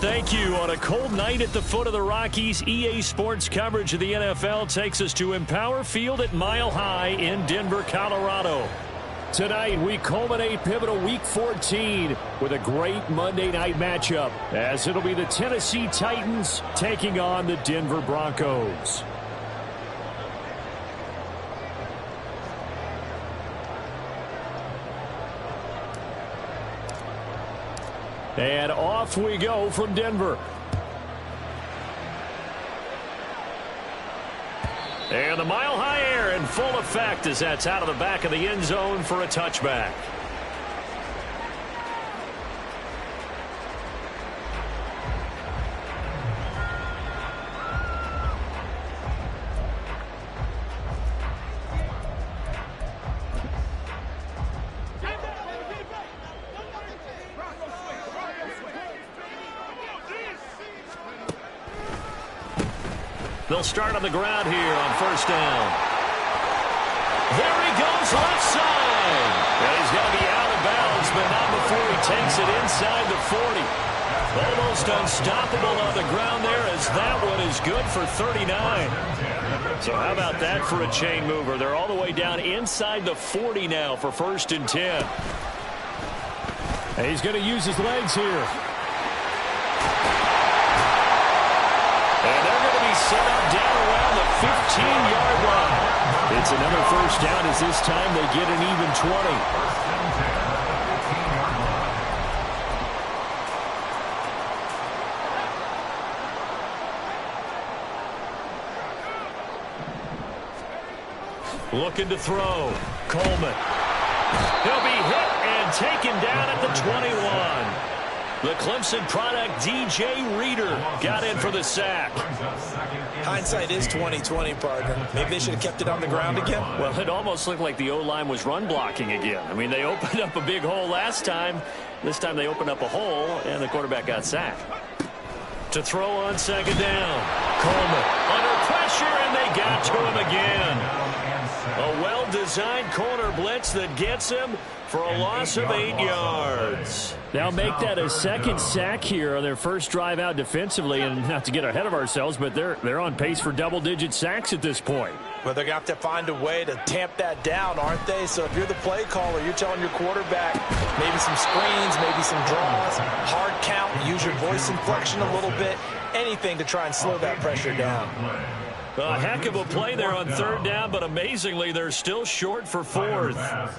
thank you. On a cold night at the foot of the Rockies, EA Sports coverage of the NFL takes us to Empower Field at Mile High in Denver, Colorado. Tonight, we culminate pivotal Week 14 with a great Monday night matchup, as it'll be the Tennessee Titans taking on the Denver Broncos. And off we go from Denver. And the Mile High air in full effect as that's out of the back of the end zone for a touchback. They'll start on the ground here on first down. There he goes left side. And he's going to be out of bounds, but not before he takes it inside the 40. Almost unstoppable on the ground there, as that one is good for 39. So how about that for a chain mover? They're all the way down inside the 40 now for 1st and 10. And he's going to use his legs here. And they're going to be set up down around the 15-yard line. It's another first down, as this time they get an even 20. Looking to throw. Coleman. He'll be hit and taken down at the 21. The Clemson product, DJ Reader, got in for the sack. Hindsight is 20/20, partner. Maybe they should have kept it on the ground again. Well, it almost looked like the O-line was run blocking again. I mean, they opened up a big hole last time. This time they opened up a hole, and the quarterback got sacked. To throw on second down. Coleman under pressure, and they got to him again. A well-designed corner blitz that gets him for a loss of 8 yards. They'll make that a second sack here on their first drive out defensively, and not to get ahead of ourselves, but they're on pace for double-digit sacks at this point. Well, they're going to have to find a way to tamp that down, aren't they? So if you're the play caller, you're telling your quarterback maybe some screens, maybe some draws, hard count, use your voice inflection a little bit, anything to try and slow that pressure down. A heck of a play there on third down, but amazingly, they're still short for fourth. The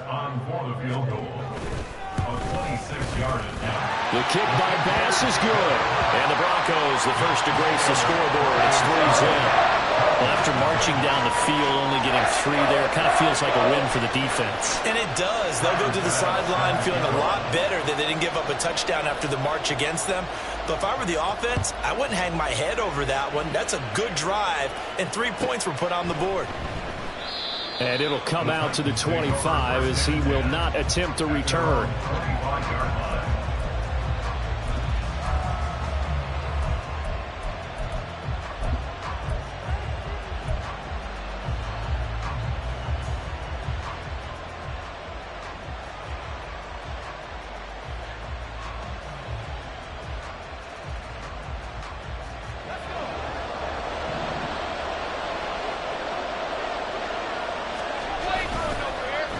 kick by Bass is good. And the Broncos, the first to grace the scoreboard. It's 3-0. Well, after marching down the field, only getting 3 there, it kind of feels like a win for the defense. And it does. They'll go to the sideline feeling a lot better that they didn't give up a touchdown after the march against them. But if I were the offense, I wouldn't hang my head over that one. That's a good drive, and 3 points were put on the board. And it'll come out to the 25 as he will not attempt a return.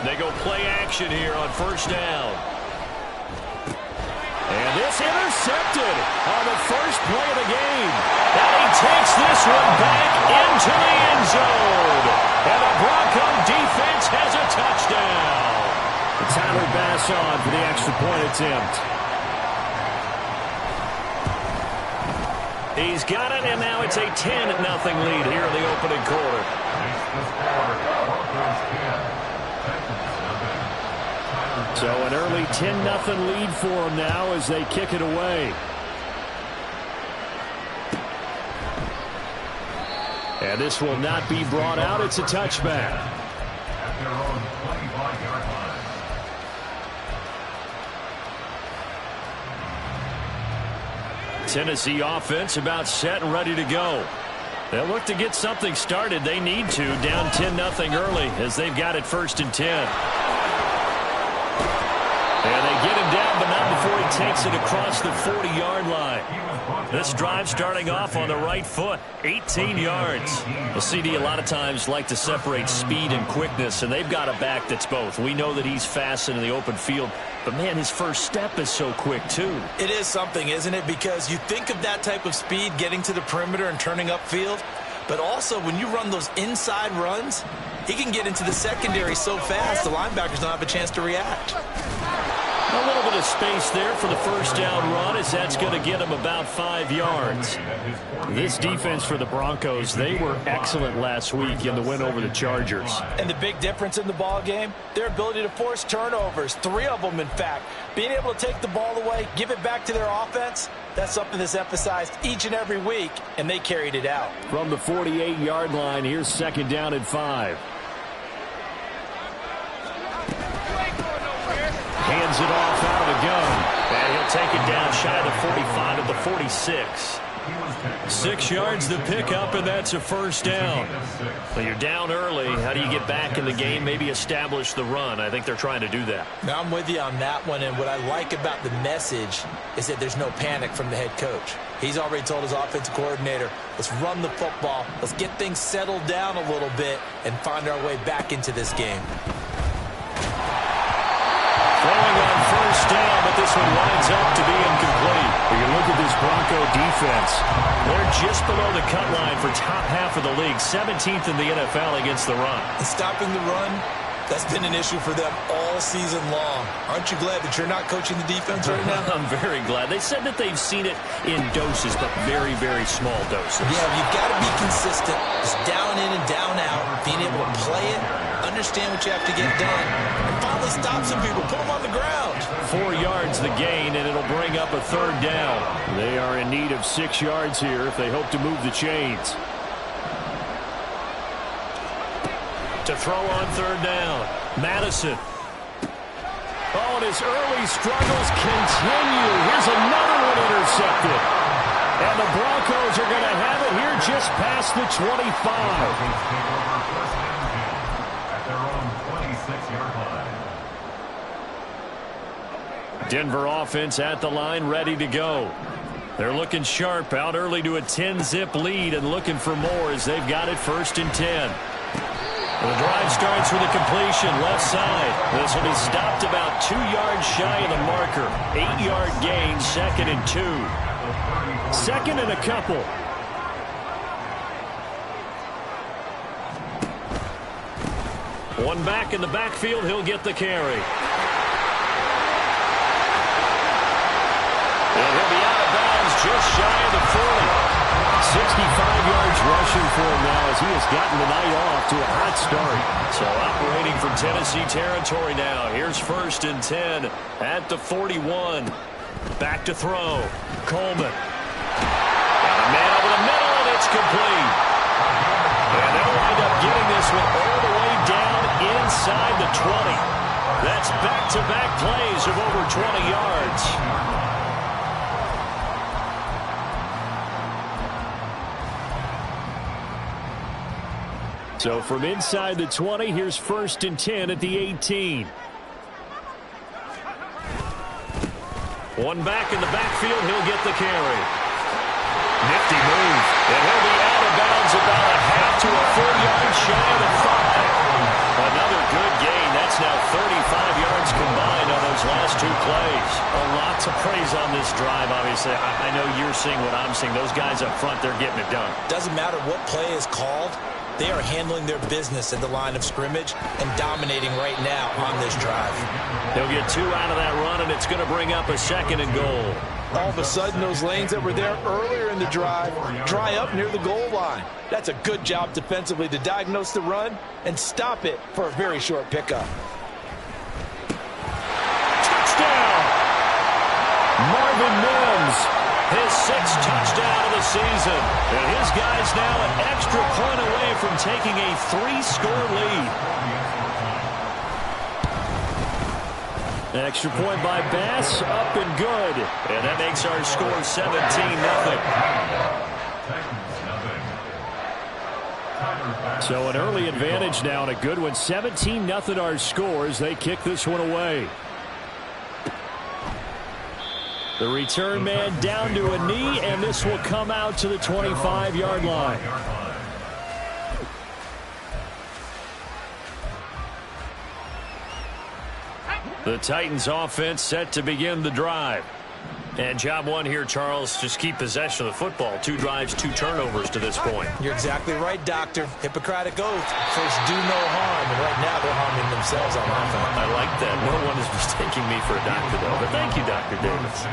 They go play action here on first down. And this intercepted on the first play of the game. And he takes this one back into the end zone. And the Bronco defense has a touchdown. Tyler Bass on for the extra point attempt. He's got it, and now it's a 10-0 lead here in the opening quarter. So an early 10-0 lead for them now as they kick it away. And this will not be brought out. It's a touchback. Tennessee offense about set and ready to go. They'll look to get something started. They need to, down 10-0 early as they've got it 1st and 10. And they get him down, but not before he takes it across the 40-yard line. This drive starting off on the right foot, 18 yards. Well, CD a lot of times like to separate speed and quickness, and they've got a back that's both. We know that he's fast in the open field, but, man, his first step is so quick, too. It is something, isn't it? Because you think of that type of speed getting to the perimeter and turning upfield, but also when you run those inside runs, he can get into the secondary so fast the linebackers don't have a chance to react. A little bit of space there for the first down run, as that's going to get him about 5 yards. This defense for the Broncos, they were excellent last week in the win over the Chargers. And the big difference in the ball game, their ability to force turnovers, 3 of them in fact. Being able to take the ball away, give it back to their offense, that's something that's emphasized each and every week, and they carried it out. From the 48-yard line, here's second down and 5. Hands it off out of the gun. And he'll take it down shy of the 45 at the 46. 6 yards to pick up, and that's a first down. Well, you're down early. How do you get back in the game? Maybe establish the run. I think they're trying to do that. Now, I'm with you on that one, and what I like about the message is that there's no panic from the head coach. He's already told his offensive coordinator, let's run the football, let's get things settled down a little bit and find our way back into this game. Throwing on first down, but this one winds up to be incomplete. When you look at this Bronco defense, they're just below the cut line for top half of the league, 17th in the NFL against the run. And stopping the run, that's been an issue for them all season long. Aren't you glad that you're not coaching the defense right now? I'm very glad. They said that they've seen it in doses, but very, very small doses. Yeah, you've got to be consistent. Just down in and down out, being able to play it, understand what you have to get done, and finally stop some people, put them on the ground. 4 yards the gain, and it'll bring up a third down. They are in need of 6 yards here if they hope to move the chains. To throw on third down, Madison. Oh, and his early struggles continue. Here's another one intercepted. And the Broncos are going to have it here just past the 25. Denver offense at the line, ready to go. They're looking sharp, out early to a 10-zip lead and looking for more as they've got it 1st and 10. The drive starts with a completion, left side. This will be stopped about 2 yards shy of the marker. 8-yard gain, 2nd and 2. 2nd and a couple. One back in the backfield, he'll get the carry. And he'll be out of bounds just shy of the 40. 65 yards rushing for him now as he has gotten the night off to a hot start. So operating from Tennessee territory now. Here's 1st and 10 at the 41. Back to throw. Coleman. And a man over the middle, and it's complete. And they'll wind up getting this one all the way down inside the 20. That's back-to-back plays of over 20 yards. So from inside the 20, here's 1st and 10 at the 18. One back in the backfield, he'll get the carry. Nifty move, and he'll be out of bounds about a half to a 4-yard shy of the 5. Another good gain. That's now 35 yards combined on those last 2 plays. A lot to praise on this drive, obviously. I know you're seeing what I'm seeing. Those guys up front, they're getting it done. Doesn't matter what play is called. They are handling their business at the line of scrimmage and dominating right now on this drive. They'll get 2 out of that run, and it's going to bring up a 2nd and goal. All of a sudden, those lanes that were there earlier in the drive dry up near the goal line. That's a good job defensively to diagnose the run and stop it for a very short pickup. Touchdown! Marvin Mims. His 6th touchdown of the season. And his guy's now an extra point away from taking a 3-score lead. Extra point by Bass, up and good. And that makes our score 17-0. So an early advantage now, and a good one. 17-0 our scores. They kick this one away. The return man down to a knee, and this will come out to the 25-yard line. The Titans offense set to begin the drive. And job one here, Charles, just keep possession of the football. 2 drives, 2 turnovers to this point. You're exactly right, Doctor. Hippocratic oath. First, do no harm. And right now, they're harming themselves on offense. I like that. No one is mistaking me for a doctor, though. But thank you, Dr. Davis.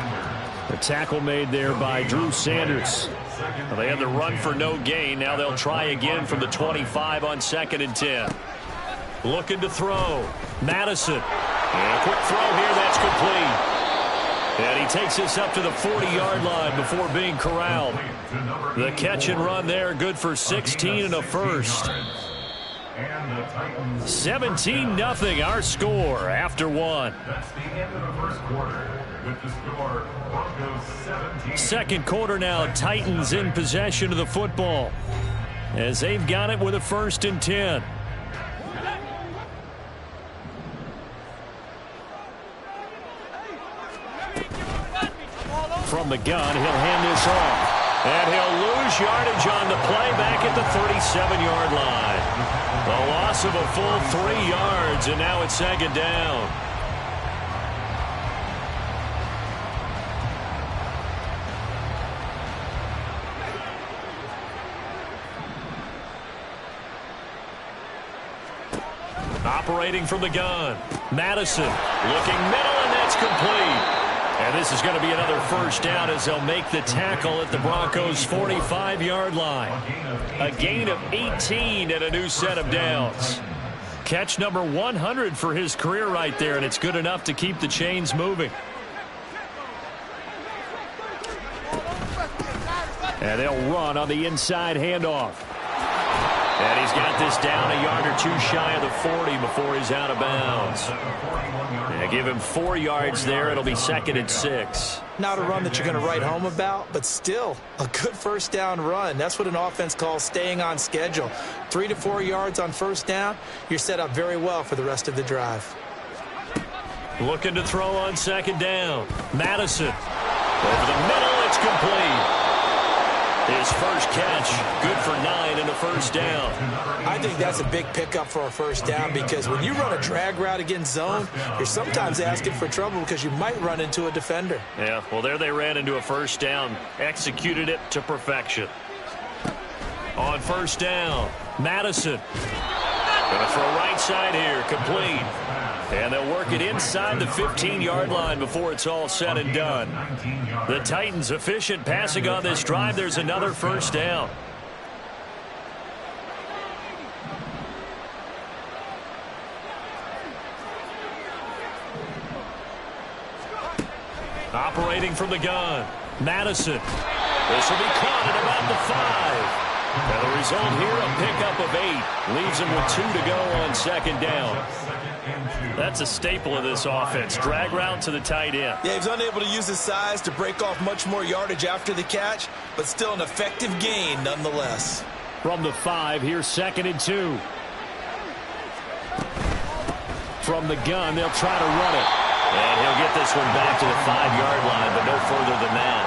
A tackle made there by Drew Sanders. Well, they had the run for no gain. Now they'll try again from the 25 on 2nd and 10. Looking to throw. Madison. And a quick throw here. That's complete. And he takes this up to the 40-yard line before being corralled. The catch and run there, good for 16 and a first. 17-0 our score after 1. That's the end of the first quarter. With the score, Broncos 17. Second quarter now, Titans in possession of the football as they've got it with a 1st and 10. From the gun, he'll hand this off. And he'll lose yardage on the play back at the 37-yard line. A loss of a full 3 yards, and now it's 2nd down. Operating from the gun. Madison looking middle, and that's complete. And this is going to be another 1st down as they'll make the tackle at the Broncos' 45-yard line. A gain of 18 and a new set of downs. Catch number 100 for his career right there, and it's good enough to keep the chains moving. And they'll run on the inside handoff. And he's got this down a yard or 2 shy of the 40 before he's out of bounds. And give him 4 yards there. It'll be 2nd and 6. Not a run that you're going to write home about, but still a good 1st down run. That's what an offense calls staying on schedule. 3 to 4 yards on 1st down. You're set up very well for the rest of the drive. Looking to throw on 2nd down. Madison. Over the middle, it's complete. His first catch, good for 9 and a 1st down. I think that's a big pickup for a 1st down because when you run a drag route against zone, you're sometimes asking for trouble because you might run into a defender. Yeah, well, there they ran into a 1st down, executed it to perfection. On 1st down, Madison. Going to throw right side here, complete. And they'll work it inside the 15-yard line before it's all said and done. The Titans efficient passing on this drive. There's another 1st down. Operating from the gun, Madison. This will be caught at about the 5. And the result here, a pickup of 8. Leaves him with 2 to go on 2nd down. That's a staple of this offense. Drag route to the tight end. Yeah, he's unable to use his size to break off much more yardage after the catch, but still an effective gain nonetheless. From the 5, here's 2nd and 2. From the gun, they'll try to run it. And he'll get this one back to the 5-yard line, but no further than that.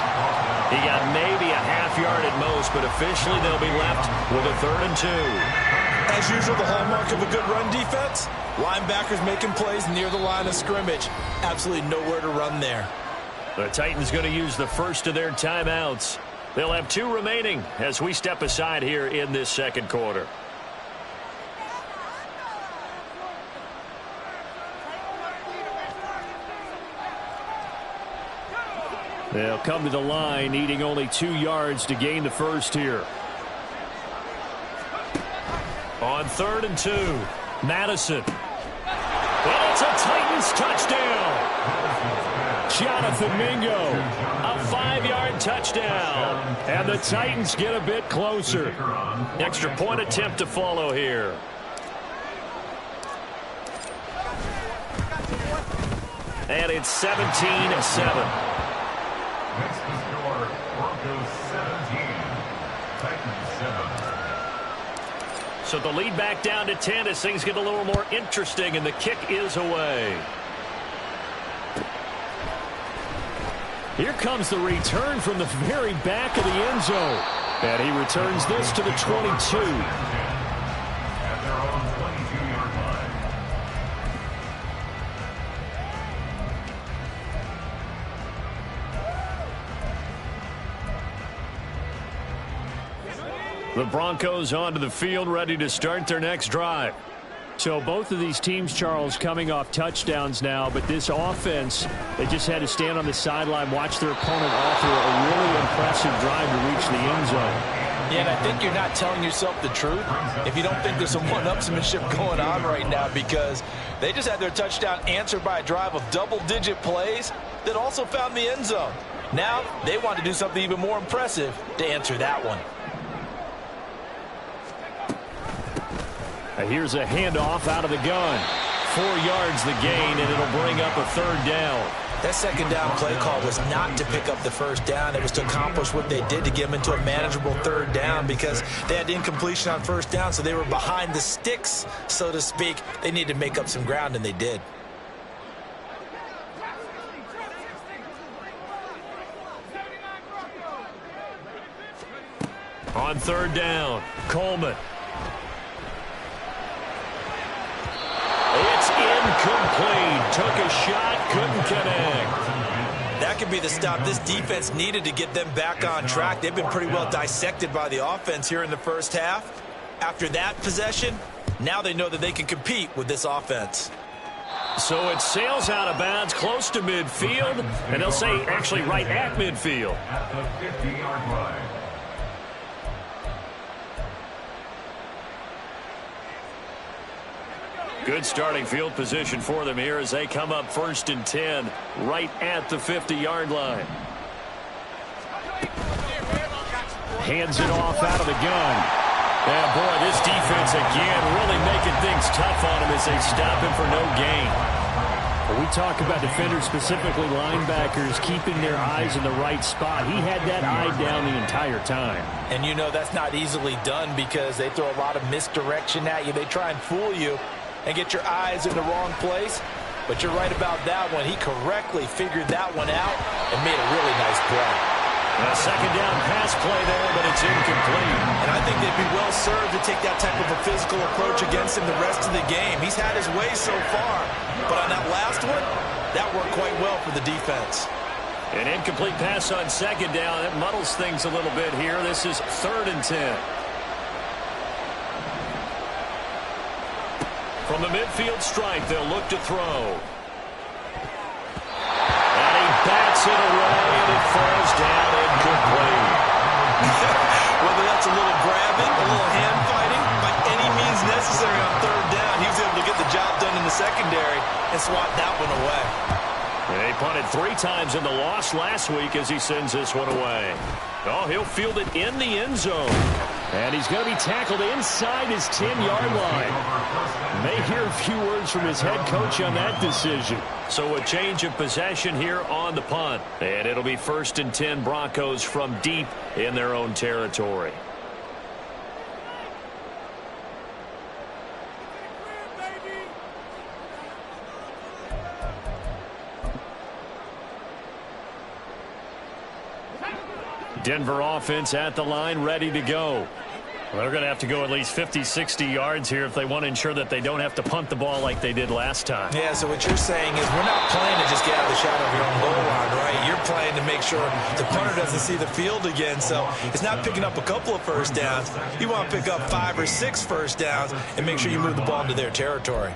He got maybe a half yard at most, but officially they'll be left with a 3rd and 2. As usual, the hallmark of a good run defense, linebackers making plays near the line of scrimmage. Absolutely nowhere to run there. The Titans going to use the first of their timeouts. They'll have 2 remaining as we step aside here in this 2nd quarter. They'll come to the line, needing only 2 yards to gain the first here. On 3rd and 2, Madison. And it's a Titans touchdown. Jonathan Mingo, a 5-yard touchdown. And the Titans get a bit closer. Extra point attempt to follow here. And it's 17-7. Next to score, Broncos 17, Titans 7. So the lead back down to 10 as things get a little more interesting, and the kick is away. Here comes the return from the very back of the end zone. And he returns this to the 22. At their own 22-yard line. The Broncos onto the field, ready to start their next drive. So both of these teams, Charles, coming off touchdowns now, but this offense, they just had to stand on the sideline, watch their opponent offer a really impressive drive to reach the end zone. Yeah, and I think you're not telling yourself the truth if you don't think there's some one-upsmanship going on right now, because they just had their touchdown answered by a drive of double-digit plays that also found the end zone. Now they want to do something even more impressive to answer that one. Here's a handoff out of the gun. 4 yards the gain, and it'll bring up a third down. That second down play call was not to pick up the first down. It was to accomplish what they did, to get them into a manageable third down, because they had incompletion on first down, so they were behind the sticks, so to speak. They needed to make up some ground, and they did. On third down, Coleman. It's incomplete. Took a shot, couldn't connect. That could be the stop this defense needed to get them back on track. They've been pretty well dissected by the offense here in the first half. After that possession, now they know that they can compete with this offense. So it sails out of bounds close to midfield, and they'll say actually right at midfield. At the 50-yard line. Good starting field position for them here as they come up 1st and 10 right at the 50-yard line. Hands it off out of the gun. And boy, this defense again really making things tough on him as they stop him for no gain. When we talk about defenders, specifically linebackers, keeping their eyes in the right spot, he had that eye down the entire time. And you know that's not easily done, because they throw a lot of misdirection at you. They try and fool you and get your eyes in the wrong place. But you're right about that one. He correctly figured that one out and made a really nice play. A second down pass play there, but it's incomplete. And I think they'd be well served to take that type of a physical approach against him the rest of the game. He's had his way so far, but on that last one, that worked quite well for the defense. An incomplete pass on second down. That muddles things a little bit here. This is 3rd and 10. From the midfield stripe, they'll look to throw. And he bats it away, and it falls down incomplete. Whether that's a little grabbing, a little hand fighting, by any means necessary on third down, he was able to get the job done in the secondary and swat that one away. They punted 3 times in the loss last week as he sends this one away. Oh, he'll field it in the end zone. And he's going to be tackled inside his 10-yard line. May hear a few words from his head coach on that decision. So a change of possession here on the punt. And it'll be 1st and 10 Broncos from deep in their own territory. Denver offense at the line, ready to go. Well, they're going to have to go at least 50, 60 yards here if they want to ensure that they don't have to punt the ball like they did last time. Yeah, so what you're saying is we're not playing to just get out of the shadow of your own goal line, right? You're playing to make sure the punter doesn't see the field again. So it's not picking up a couple of first downs. You want to pick up 5 or 6 first downs and make sure you move the ball into their territory.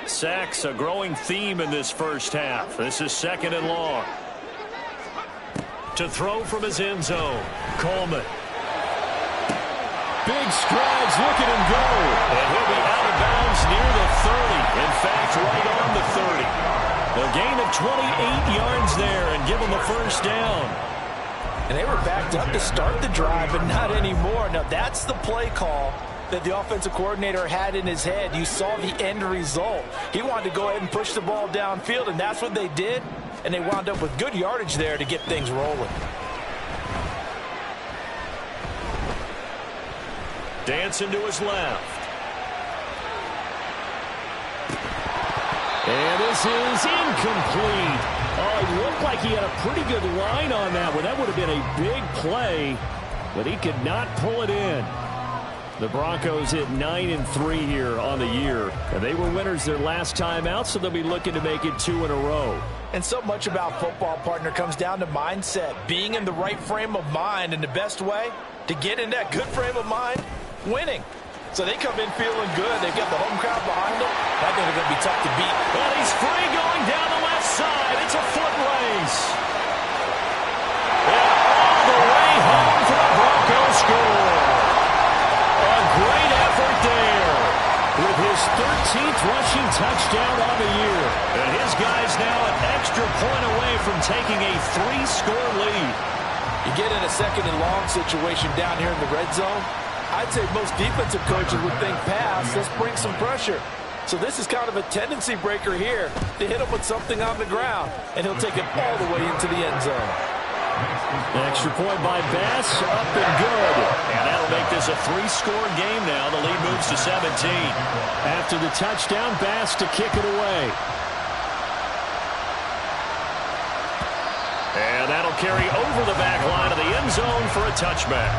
Sacks, a growing theme in this first half. This is 2nd and long. To throw from his end zone, Coleman. Big strides, look at him go. And he'll be out of bounds near the 30. In fact, right on the 30. A gain of 28 yards there and give him a first down. And they were backed up to start the drive, but not anymore. Now, that's the play call that the offensive coordinator had in his head. You saw the end result. He wanted to go ahead and push the ball downfield, and that's what they did. And they wound up with good yardage there to get things rolling. Dancing to his left. And this is incomplete. Oh, it looked like he had a pretty good line on that one. That would have been a big play, but he could not pull it in. The Broncos hit 9-3 here on the year, and they were winners their last time out, so they'll be looking to make it 2 in a row. And so much about football, partner, comes down to mindset, being in the right frame of mind, and the best way to get in that good frame of mind, winning. So they come in feeling good. They've got the home crowd behind them. I think they're going to be tough to beat. Well, he's free going down the left side. It's a foot race. And all the way home for the Broncos score. A great effort there with his 13th rushing touchdown on the year. And his guy's now an extra point away from taking a 3-score lead. You get in a second and long situation down here in the red zone. I'd say most defensive coaches would think pass, let's bring some pressure. So this is kind of a tendency breaker here to hit him with something on the ground, and he'll take it all the way into the end zone. An extra point by Bass, up and good. And that'll make this a 3-score game now. The lead moves to 17. After the touchdown, Bass to kick it away. And that'll carry over the back line of the end zone for a touchback.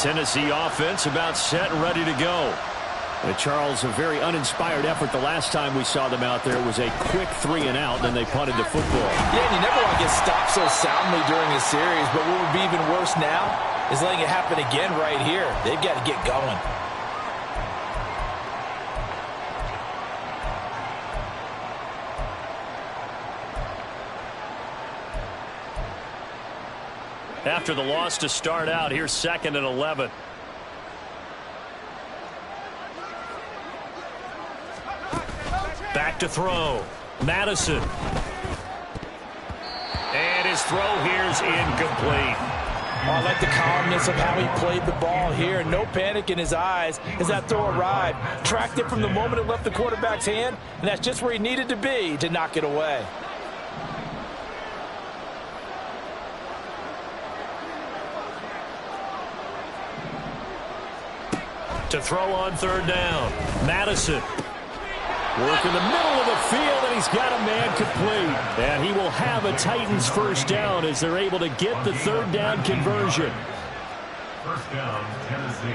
Tennessee offense about set and ready to go. And Charles, a very uninspired effort the last time we saw them out there. It was a quick 3-and-out, and then they punted the football. Yeah, and you never want to get stopped so soundly during a series, but what would be even worse now is letting it happen again right here. They've got to get going. After the loss to start out, here's 2nd and 11. Back to throw. Madison. And his throw here's incomplete. Oh, I like the calmness of how he played the ball here. No panic in his eyes as that throw arrived. Tracked it from the moment it left the quarterback's hand, and that's just where he needed to be to knock it away. To throw on 3rd down. Madison. Work in the middle of the field, and he's got a man complete. And he will have a Titans 1st down as they're able to get the 3rd down conversion. 1st down, Tennessee.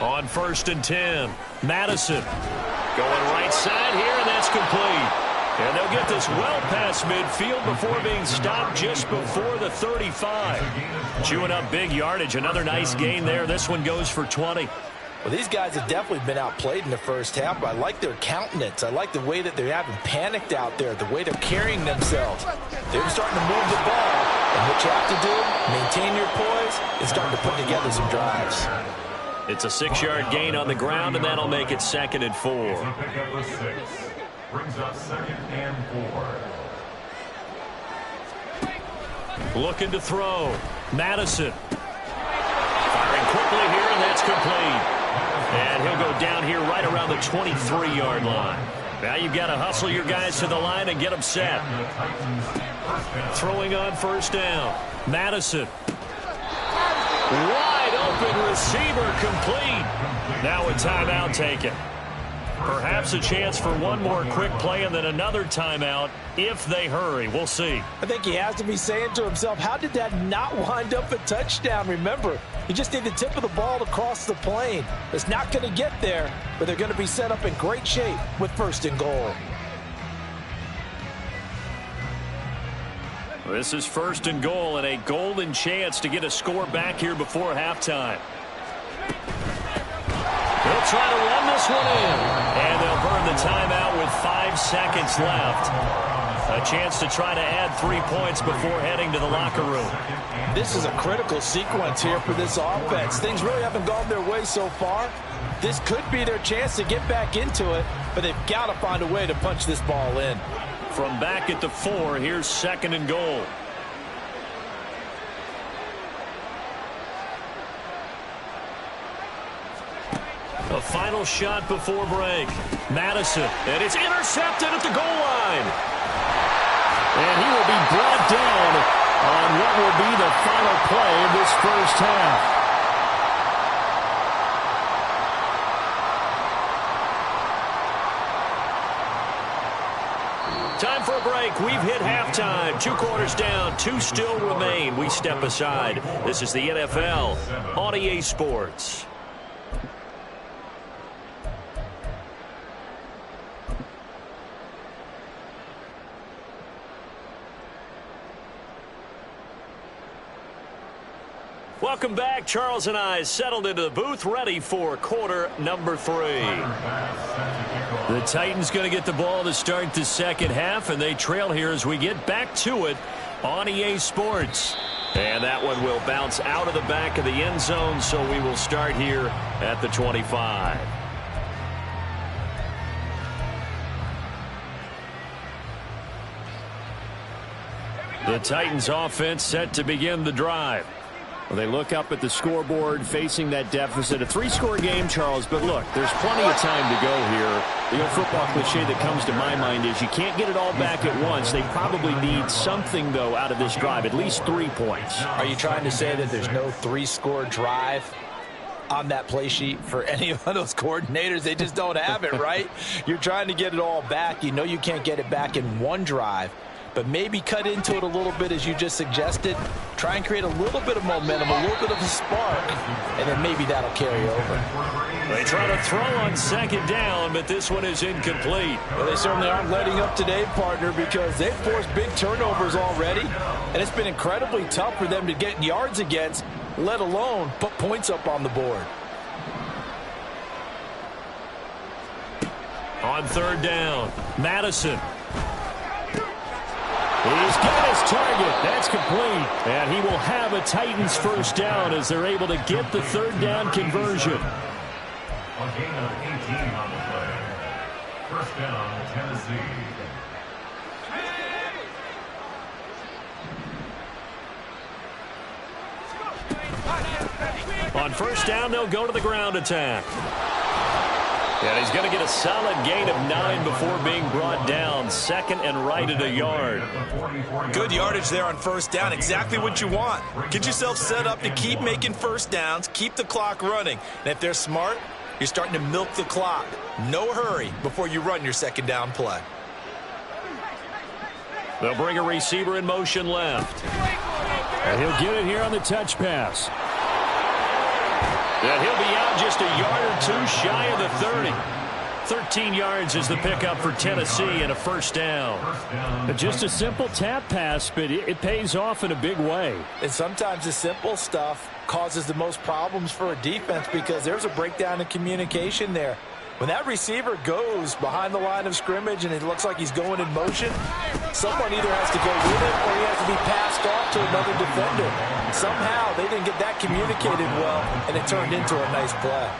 On 1st and 10. Madison. Going right side here, and that's complete. And they'll get this well past midfield before being stopped just before the 35. Chewing up big yardage. Another nice gain there. This one goes for 20. Well, these guys have definitely been outplayed in the first half, but I like their countenance. I like the way that they haven't panicked out there, the way they're carrying themselves. They're starting to move the ball. And what you have to do, maintain your poise, and start to put together some drives. It's a 6-yard gain on the ground, and that'll make it 2nd and 4. Pickup of 6. Brings up 2nd and 4. Looking to throw. Madison. Firing quickly here, and that's complete. And he'll go down here right around the 23-yard line. Now you've got to hustle your guys to the line and get them set. Throwing on 1st down. Madison. Wide open receiver complete. Now a timeout taken. Perhaps a chance for one more quick play and then another timeout if they hurry. We'll see. I think he has to be saying to himself, how did that not wind up a touchdown? Remember, you just need the tip of the ball to cross the plane. It's not going to get there, but they're going to be set up in great shape with 1st and goal. This is 1st and goal and a golden chance to get a score back here before halftime. They'll try to run this one in. And they'll burn the timeout with 5 seconds left. A chance to try to add 3 points before heading to the locker room. This is a critical sequence here for this offense. Things really haven't gone their way so far. This could be their chance to get back into it, but they've got to find a way to punch this ball in. From back at the 4, here's 2nd and goal. A final shot before break. Madison, and it's intercepted at the goal line. And he will be brought down on what will be the final play of this first half. Time for a break. We've hit halftime. 2 quarters down. 2 still remain. We step aside. This is the NFL on EA Sports. Welcome back. Charles and I settled into the booth, ready for quarter number 3. The Titans going to get the ball to start the second half, and they trail here as we get back to it on EA Sports. And that one will bounce out of the back of the end zone, so we will start here at the 25. The Titans offense set to begin the drive. Well, they look up at the scoreboard facing that deficit. A 3-score game, Charles, but look, there's plenty of time to go here. The old football cliche that comes to my mind is you can't get it all back at once. They probably need something, though, out of this drive, at least 3 points. Are you trying to say that there's no 3-score drive on that play sheet for any of those coordinators? They just don't have it, right? You're trying to get it all back. You know you can't get it back in one drive. But maybe cut into it a little bit, as you just suggested. Try and create a little bit of momentum, a little bit of a spark, and then maybe that'll carry over. They try to throw on second down, but this one is incomplete. Well, they certainly aren't letting up today, partner, because they've forced big turnovers already, and it's been incredibly tough for them to get yards against, let alone put points up on the board. On third down, Madison. He's got his target. That's complete. And he will have a Titans first down as they're able to get the third down conversion. A gain of 18 on the play. First down, Tennessee. On first down, they'll go to the ground attack. And he's going to get a solid gain of 9 before being brought down. Second and right at a yard. Good yardage there on first down. Exactly what you want. Get yourself set up to keep making first downs, keep the clock running. And if they're smart, you're starting to milk the clock. No hurry before you run your second down play. They'll bring a receiver in motion left. And he'll get it here on the touch pass. And he'll be out just a yard or 2 shy of the 30. 13 yards is the pickup for Tennessee and a first down. Just a simple tap pass, but it pays off in a big way. And sometimes the simple stuff causes the most problems for a defense because there's a breakdown in communication there. When that receiver goes behind the line of scrimmage and it looks like he's going in motion, someone either has to go with it or he has to be passed off to another defender. Somehow they didn't get that communicated well, and it turned into a nice play.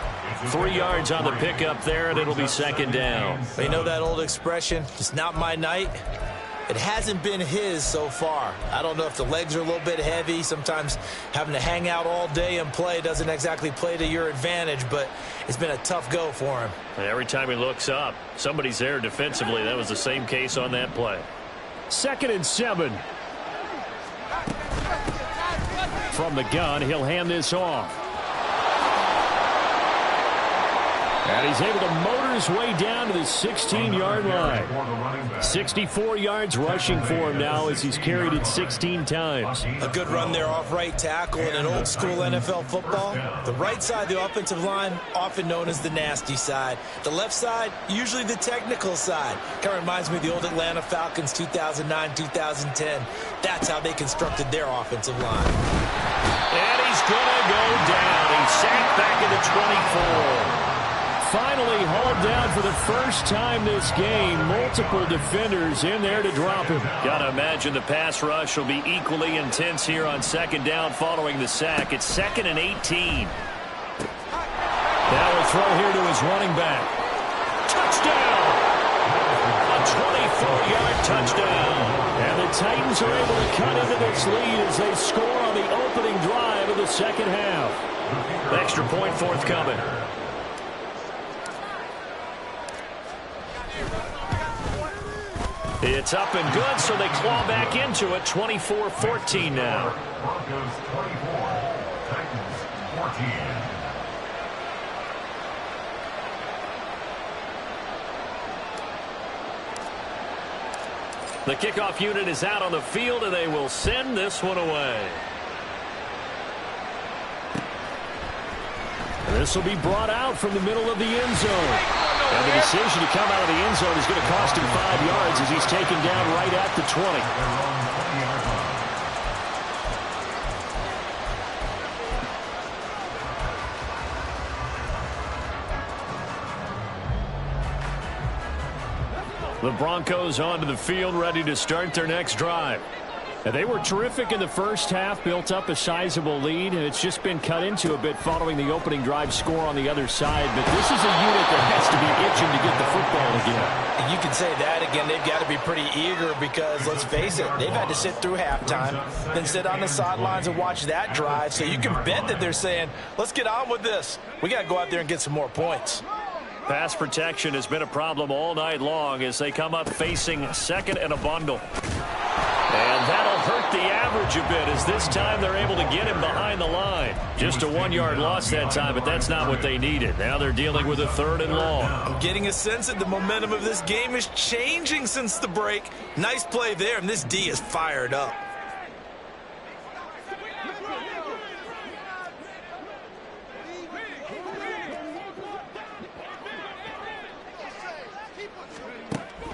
3 yards on the pickup there, and it'll be second down. You know that old expression, it's not my night? It hasn't been his so far. I don't know if the legs are a little bit heavy. Sometimes having to hang out all day and play doesn't exactly play to your advantage, but it's been a tough go for him. And every time he looks up, somebody's there defensively. That was the same case on that play. 2nd and 7. From the gun, he'll hand this off. And he's able to motor his way down to the 16-yard line. 64 yards rushing for him now as he's carried it 16 times. A good run there off right tackle in an old-school NFL football. The right side of the offensive line, often known as the nasty side. The left side, usually the technical side. Kind of reminds me of the old Atlanta Falcons 2009-2010. That's how they constructed their offensive line. And he's going to go down. He's sacked back at the 24. Finally hauled down for the first time this game. Multiple defenders in there to drop him. Got to imagine the pass rush will be equally intense here on second down following the sack. It's 2nd and 18. Now a throw here to his running back. Touchdown! A 24-yard touchdown. And the Titans are able to cut into this lead as they score on the opening drive of the second half. Extra point forthcoming. It's up and good, so they claw back into it. 24-14 now. Broncos 24, Titans 14. The kickoff unit is out on the field, and they will send this one away. This will be brought out from the middle of the end zone. And the decision to come out of the end zone is going to cost him 5 yards as he's taken down right at the 20. The Broncos onto the field, ready to start their next drive. And they were terrific in the first half, built up a sizable lead, and it's just been cut into a bit following the opening drive score on the other side. But this is a unit that has to be itching to get the football again. You can say that again. They've got to be pretty eager because, let's face it, they've had to sit through halftime, then sit on the sidelines and watch that drive. So you can bet that they're saying, let's get on with this. We got to go out there and get some more points. Pass protection has been a problem all night long as they come up facing second and a bundle. And that'll hurt the average a bit as this time they're able to get him behind the line. Just a 1-yard loss that time, but that's not what they needed. Now they're dealing with a 3rd and long. I'm getting a sense that the momentum of this game is changing since the break. Nice play there, and this D is fired up.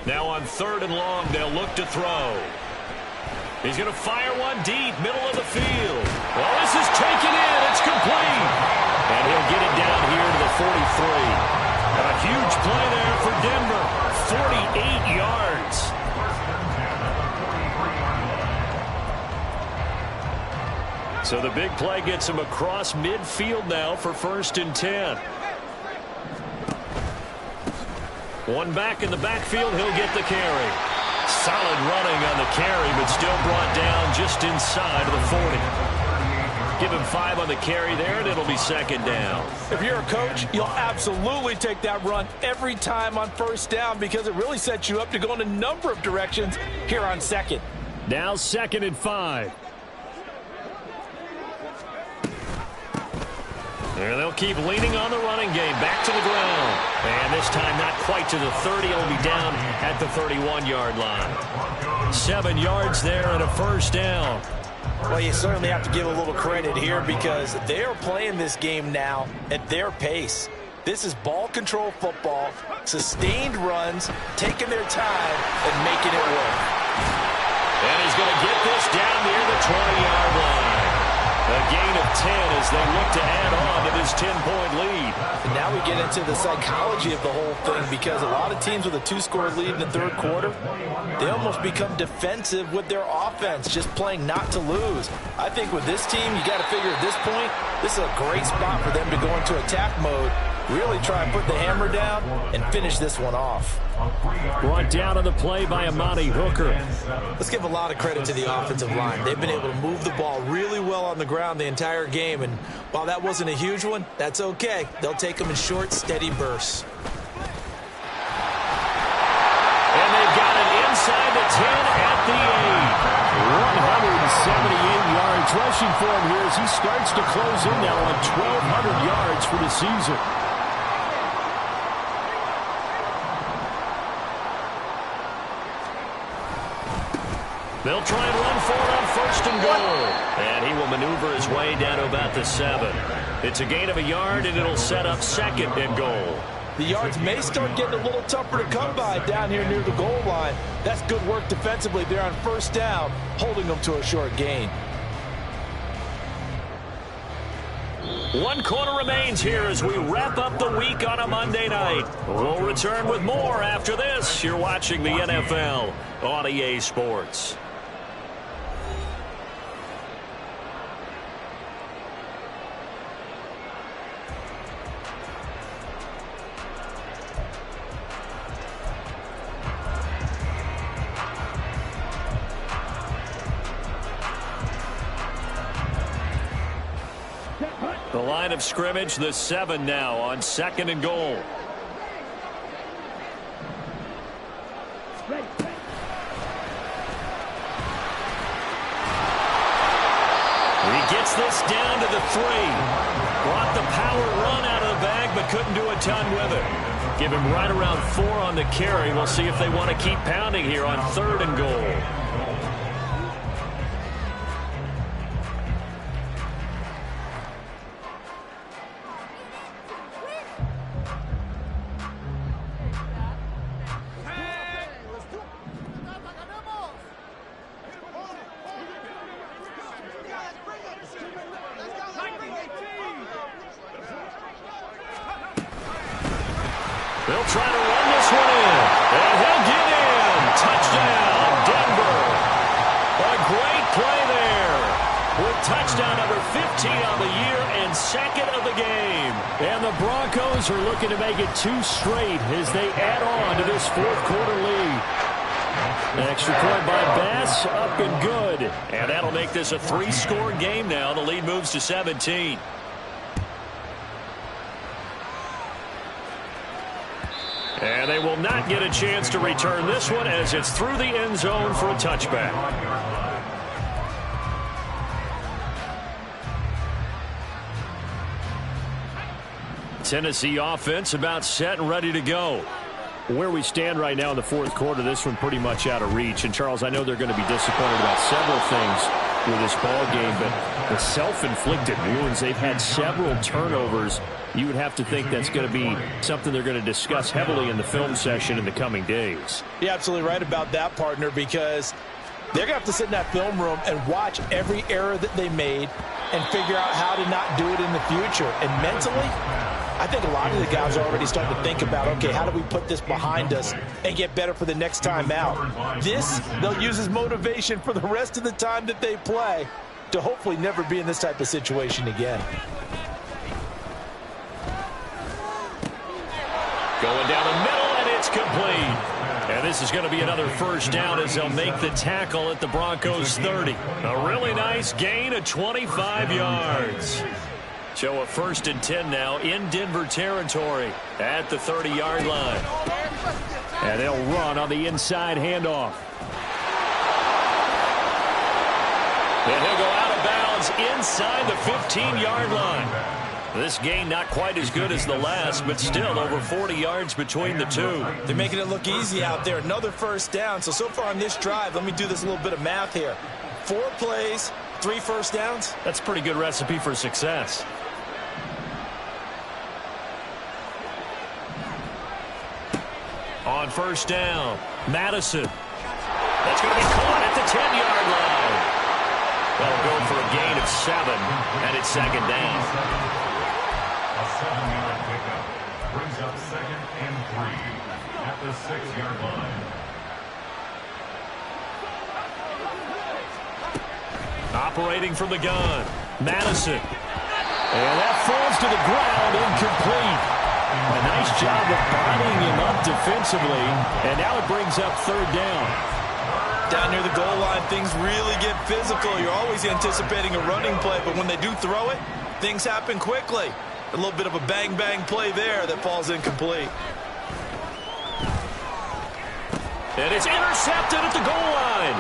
Now on 3rd and long, they'll look to throw. He's going to fire one deep, middle of the field. Well, this is taken in. It's complete. And he'll get it down here to the 43. And a huge play there for Denver. 48 yards. So the big play gets him across midfield now for 1st and 10. One back in the backfield, he'll get the carry. Solid running on the carry, but still brought down just inside of the 40. Give him 5 on the carry there, and it'll be 2nd down. If you're a coach, you'll absolutely take that run every time on 1st down because it really sets you up to go in a number of directions here on 2nd. Now 2nd and 5. And they'll keep leaning on the running game. Back to the ground. And this time not quite to the 30. It'll be down at the 31-yard line. 7 yards there and a 1st down. Well, you certainly have to give a little credit here because they are playing this game now at their pace. This is ball control football, sustained runs, taking their time and making it work. And he's going to get this down near the 20-yard line. A gain of 10 as they look to add on to this 10-point lead. And now we get into the psychology of the whole thing because a lot of teams with a 2-score lead in the 3rd quarter, they almost become defensive with their offense, just playing not to lose. I think with this team, you got to figure at this point, this is a great spot for them to go into attack mode, really try and put the hammer down and finish this one off. Brought down on the play by Amani Hooker. Let's give a lot of credit to the offensive line. They've been able to move the ball really well on the ground the entire game, and while that wasn't a huge one, that's okay. They'll take them in short, steady bursts. And they've got it inside the 10 at the 8. 178 yards rushing for him here as he starts to close in now on 1,200 yards for the season. They'll try and run for it on 1st and goal. And he will maneuver his way down to about the 7. It's a gain of a yard, and it'll set up 2nd and goal. The yards may start getting a little tougher to come by down here near the goal line. That's good work defensively there on 1st down, holding them to a short gain. 1 quarter remains here as we wrap up the week on a Monday night. We'll return with more after this. You're watching the NFL on EA Sports. The line of scrimmage, the 7 now on 2nd and goal. Gets this down to the 3. Brought the power run out of the bag, but couldn't do a ton with it. Give him right around 4 on the carry. We'll see if they want to keep pounding here on 3rd and goal. They'll try to run this one in, and he'll get in. Touchdown, Denver. A great play there with touchdown number 15 on the year and 2nd of the game. And the Broncos are looking to make it 2 straight as they add on to this 4th quarter lead. An extra point by Bass, up and good. And that'll make this a 3-score game now. The lead moves to 17. And they will not get a chance to return this one as it's through the end zone for a touchback. Tennessee offense about set and ready to go. Where we stand right now in the 4th quarter, this one pretty much out of reach. And, Charles, I know they're going to be disappointed about several things with this ball game, but the self-inflicted wounds, they've had several turnovers. You would have to think that's going to be something they're going to discuss heavily in the film session in the coming days. You're absolutely right about that, partner, because they're going to have to sit in that film room and watch every error that they made and figure out how to not do it in the future. And mentally, I think a lot of the guys are already starting to think about, okay, how do we put this behind us and get better for the next time out? This, they'll use as motivation for the rest of the time that they play to hopefully never be in this type of situation again. Going down the middle, and it's complete. And this is going to be another 1st down as they'll make the tackle at the Broncos' 30. A really nice gain of 25 yards. So a 1st and 10 now in Denver territory at the 30-yard line. And they'll run on the inside handoff. And he'll go out of bounds inside the 15-yard line. This gain not quite as good as the last, but still over 40 yards between the two. They're making it look easy out there. Another 1st down. So far on this drive, let me do this little bit of math here. 4 plays, 3 1st downs. That's a pretty good recipe for success. On 1st down, Madison. That's going to be caught at the 10-yard line. That'll go for a gain of 7, and it's 2nd down. A 7-yard pickup brings up 2nd and 3 at the 6-yard line. Operating from the gun, Madison. And that falls to the ground, incomplete. A nice job of bodying him up defensively, and now it brings up 3rd down. Down near the goal line, things really get physical. You're always anticipating a running play, but when they do throw it, things happen quickly. A little bit of a bang-bang play there that falls incomplete. And it's intercepted at the goal line.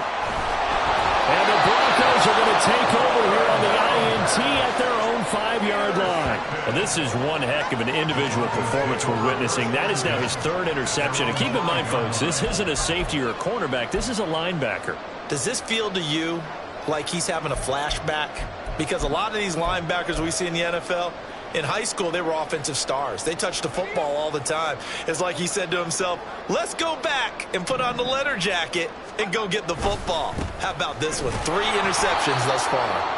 And the Broncos are going to take over here on the INT at their own 5-yard line. And this is one heck of an individual performance we're witnessing. That is now his 3rd interception. And keep in mind, folks, this isn't a safety or a cornerback. This is a linebacker. Does this feel to you like he's having a flashback? Because a lot of these linebackers we see in the NFL, in high school, they were offensive stars. They touched the football all the time. It's like he said to himself, let's go back and put on the leather jacket and go get the football. How about this one? 3 interceptions thus far.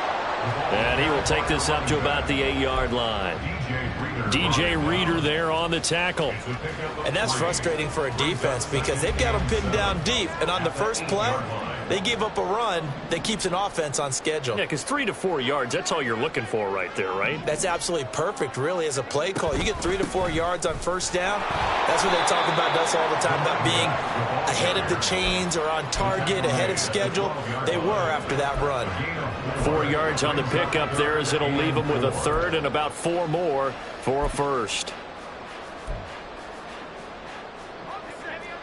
And he will take this up to about the 8-yard line. DJ Reader there on the tackle. And that's frustrating for a defense because they've got them pinned down deep. And on the first play, they gave up a run that keeps an offense on schedule. Yeah, because 3 to 4 yards, that's all you're looking for right there, right? That's absolutely perfect, really, as a play call. You get 3 to 4 yards on 1st down. That's what they talk about us all the time, about being ahead of the chains or on target, ahead of schedule. They were after that run. 4 yards on the pickup there as it'll leave them with a 3rd and about 4 more for a 1st.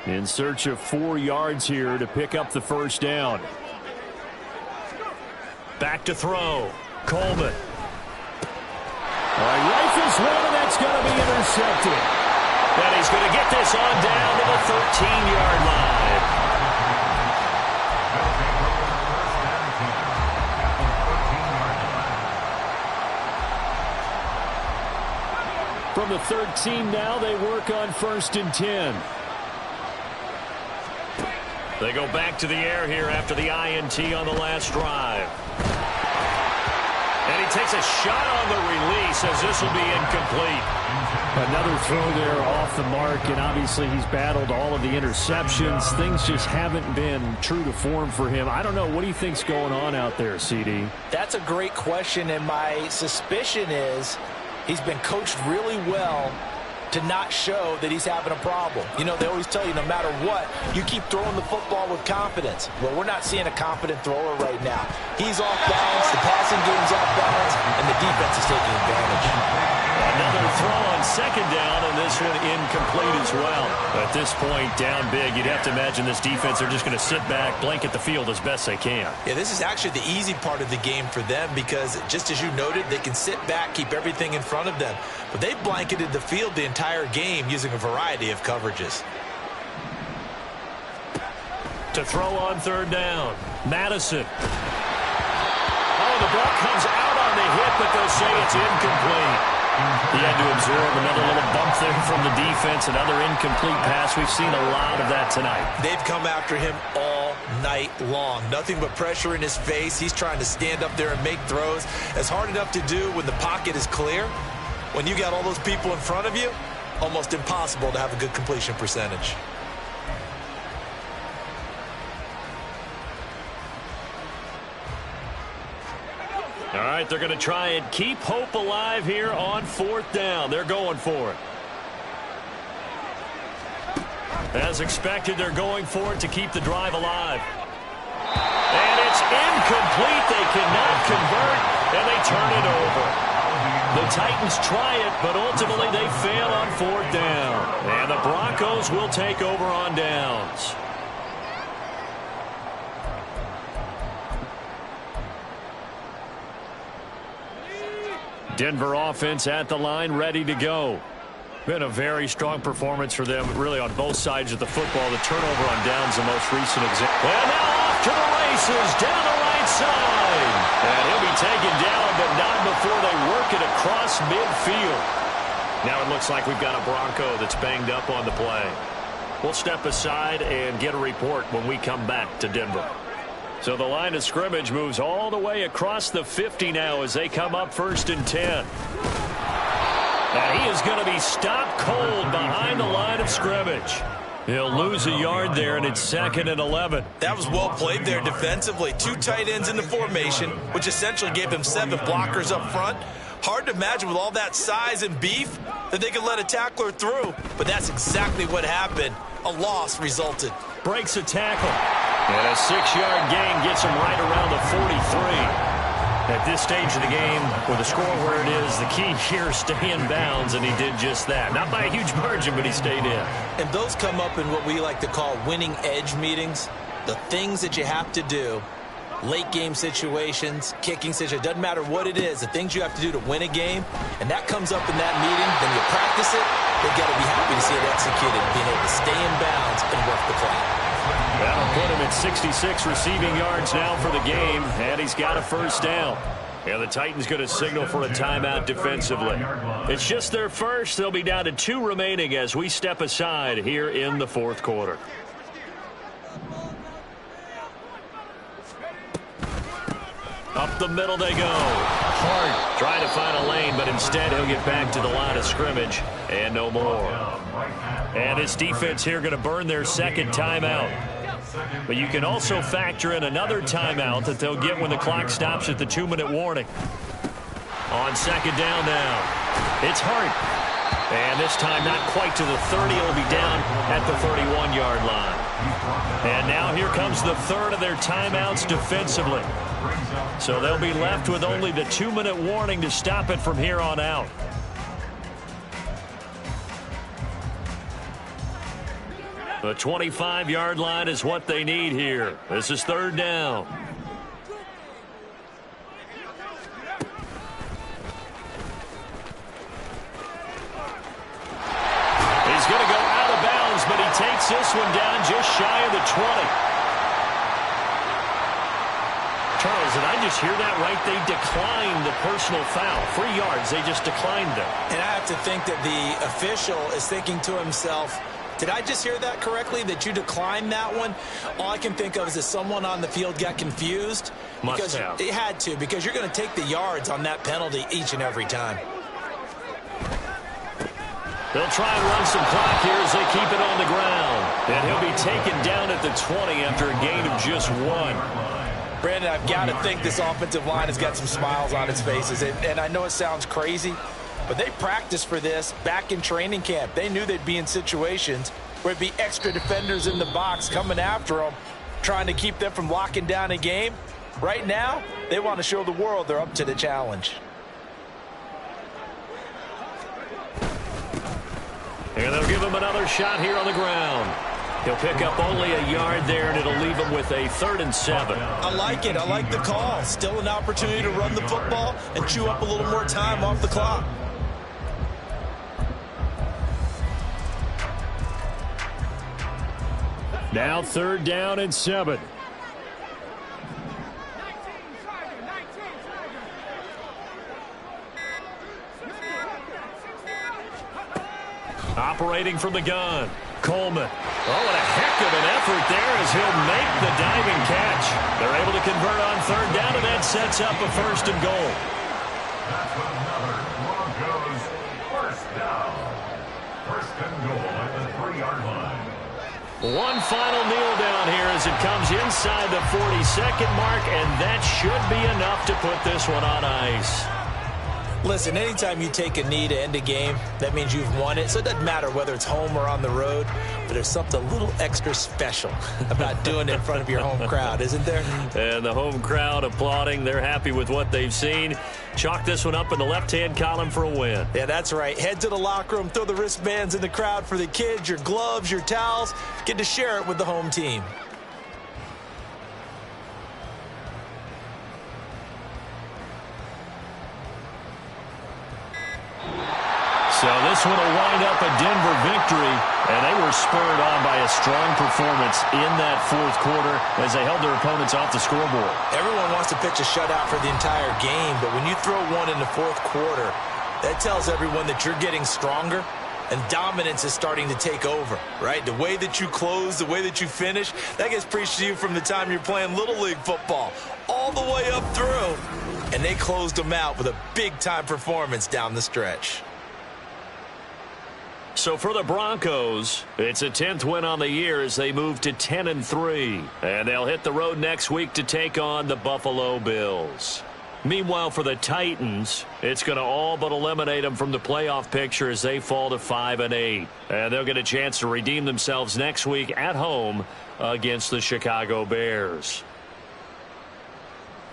In search of 4 yards here to pick up the 1st down. Back to throw. Coleman. Rifles one, and that's going to be intercepted. And he's going to get this on down to the 13-yard line. From the 13 now, they work on 1st and 10. They go back to the air here after the INT on the last drive. And he takes a shot on the release as this will be incomplete. Another throw there off the mark, and obviously he's battled all of the interceptions. Things just haven't been true to form for him. I don't know. What do you think's going on out there, CD? That's a great question, and my suspicion is he's been coached really well to not show that he's having a problem. You know, they always tell you no matter what, you keep throwing the football with confidence. Well, we're not seeing a confident thrower right now. He's off balance, the passing game's off balance, and the defense is taking advantage. Another throw on 2nd down, and this one incomplete as well. At this point, down big, you'd have to imagine this defense, they're just going to sit back, blanket the field as best they can. Yeah, this is actually the easy part of the game for them because, just as you noted, they can sit back, keep everything in front of them. But they blanketed the field the entire game using a variety of coverages. To throw on 3rd down, Madison. Oh, the ball comes out on the hit, but they'll say it's incomplete. He had to absorb another little bump there from the defense, another incomplete pass. We've seen a lot of that tonight. They've come after him all night long. Nothing but pressure in his face. He's trying to stand up there and make throws. It's hard enough to do when the pocket is clear. When you got all those people in front of you, almost impossible to have a good completion percentage. All right, they're going to try and keep hope alive here on 4th down. They're going for it. As expected, they're going for it to keep the drive alive. And it's incomplete. They cannot convert, and they turn it over. The Titans try it, but ultimately they fail on 4th down. And the Broncos will take over on downs. Denver offense at the line, ready to go. Been a very strong performance for them, really on both sides of the football. The turnover on downs, the most recent example. And now off to the races, down the right side. And he'll be taken down, but not before they work it across midfield. Now it looks like we've got a Bronco that's banged up on the play. We'll step aside and get a report when we come back to Denver. So the line of scrimmage moves all the way across the 50 now as they come up 1st and 10. And he is going to be stopped cold behind the line of scrimmage. He'll lose a yard there, and it's 2nd and 11. That was well played there defensively. 2 tight ends in the formation, which essentially gave them 7 blockers up front. Hard to imagine with all that size and beef that they could let a tackler through. But that's exactly what happened. A loss resulted. Breaks a tackle. And a 6-yard gain gets him right around the 43. At this stage of the game, with the score where it is, the key here is stay in bounds, and he did just that. Not by a huge margin, but he stayed in. And those come up in what we like to call winning edge meetings. The things that you have to do, late game situations, kicking situations, doesn't matter what it is, the things you have to do to win a game, and that comes up in that meeting, then you practice it, they've got to be happy to see it executed, being able to stay in bounds and work the clock. That'll put him at 66 receiving yards now for the game, and he's got a 1st down. And the Titans going to signal for a timeout defensively. It's just their first. They'll be down to 2 remaining as we step aside here in the 4th quarter. Up the middle they go. Hart trying to find a lane, but instead he'll get back to the line of scrimmage and no more. And this defense here going to burn their 2nd timeout. But you can also factor in another timeout that they'll get when the clock stops at the 2-minute warning. On 2nd down now, it's Hart. And this time not quite to the 30. It'll be down at the 31-yard line. And now here comes the 3rd of their timeouts defensively. So they'll be left with only the 2-minute warning to stop it from here on out. The 25-yard line is what they need here. This is 3rd down. this one down just shy of the 20. Charles, did I just hear that right? They declined the personal foul. 3 yards, they just declined them. And I have to think that the official is thinking to himself, did I just hear that correctly, that you declined that one? All I can think of is that someone on the field got confused. Must have. It had to, because you're going to take the yards on that penalty each and every time. They'll try and run some clock here as they keep it on the ground. And he'll be taken down at the 20 after a gain of just 1. Brandon, I've got to think this offensive line has got some smiles on its faces. And I know it sounds crazy, but they practiced for this back in training camp. They knew they'd be in situations where it'd be extra defenders in the box coming after them, trying to keep them from locking down a game. Right now, they want to show the world they're up to the challenge. And they'll give him another shot here on the ground. He'll pick up only a yard there, and it'll leave him with a 3rd and 7. I like it. I like the call. Still an opportunity to run the football and chew up a little more time off the clock. Now 3rd down and 7. Operating from the gun, Coleman. Oh, what a heck of an effort there as he'll make the diving catch. They're able to convert on 3rd down, and that sets up a 1st and goal. That's another Broncos first down. 1st and goal at the 3-yard line. One final kneel down here as it comes inside the 42nd mark, and that should be enough to put this one on ice. Listen, anytime you take a knee to end a game, that means you've won it. So it doesn't matter whether it's home or on the road, but there's something a little extra special about doing it in front of your home crowd, isn't there? And the home crowd applauding. They're happy with what they've seen. Chalk this one up in the left-hand column for a win. Yeah, that's right. Head to the locker room, throw the wristbands in the crowd for the kids, your gloves, your towels. Get to share it with the home team. So this one will wind up a Denver victory, and they were spurred on by a strong performance in that 4th quarter as they held their opponents off the scoreboard. Everyone wants to pitch a shutout for the entire game, but when you throw one in the 4th quarter, that tells everyone that you're getting stronger and dominance is starting to take over, right? The way that you close, the way that you finish, that gets preached to you from the time you're playing Little League football all the way up through, and they closed them out with a big-time performance down the stretch. So for the Broncos, it's a 10th win on the year as they move to 10-3. And they'll hit the road next week to take on the Buffalo Bills. Meanwhile, for the Titans, it's going to all but eliminate them from the playoff picture as they fall to 5-8. And they'll get a chance to redeem themselves next week at home against the Chicago Bears.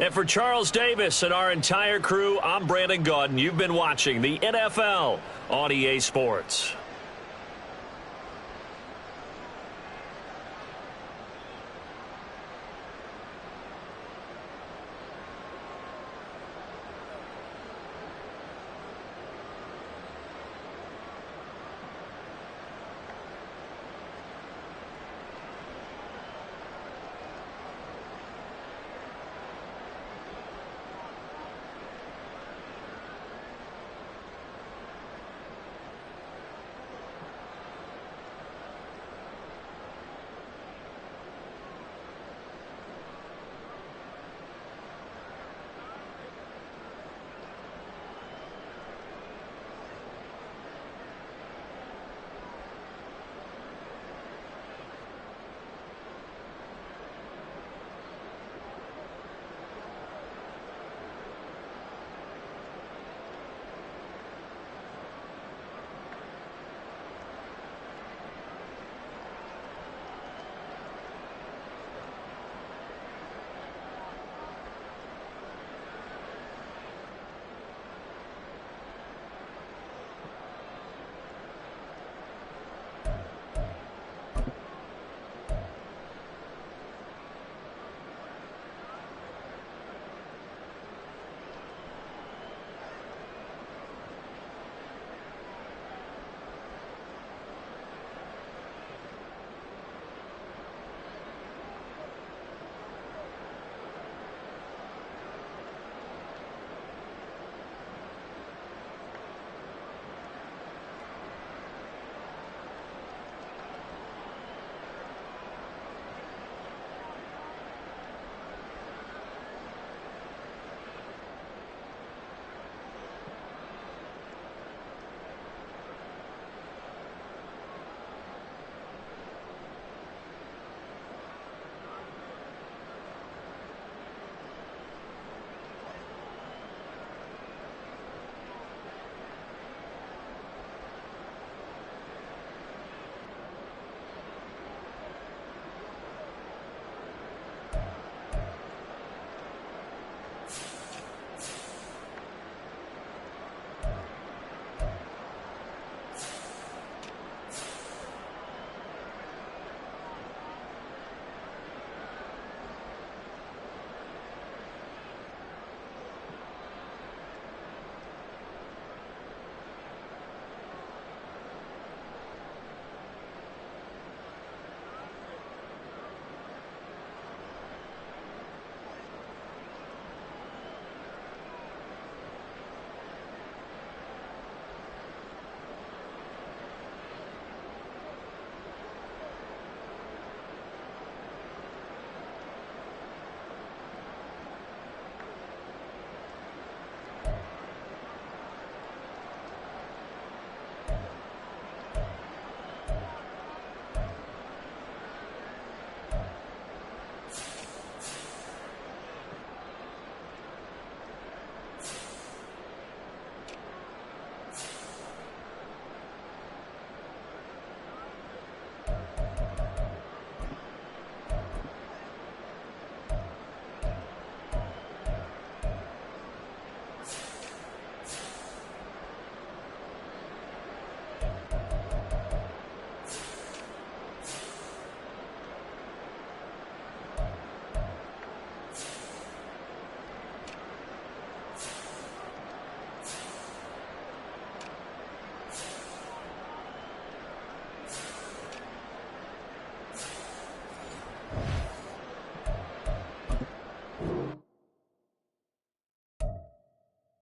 And for Charles Davis and our entire crew, I'm Brandon Gaudin. You've been watching the NFL on EA Sports.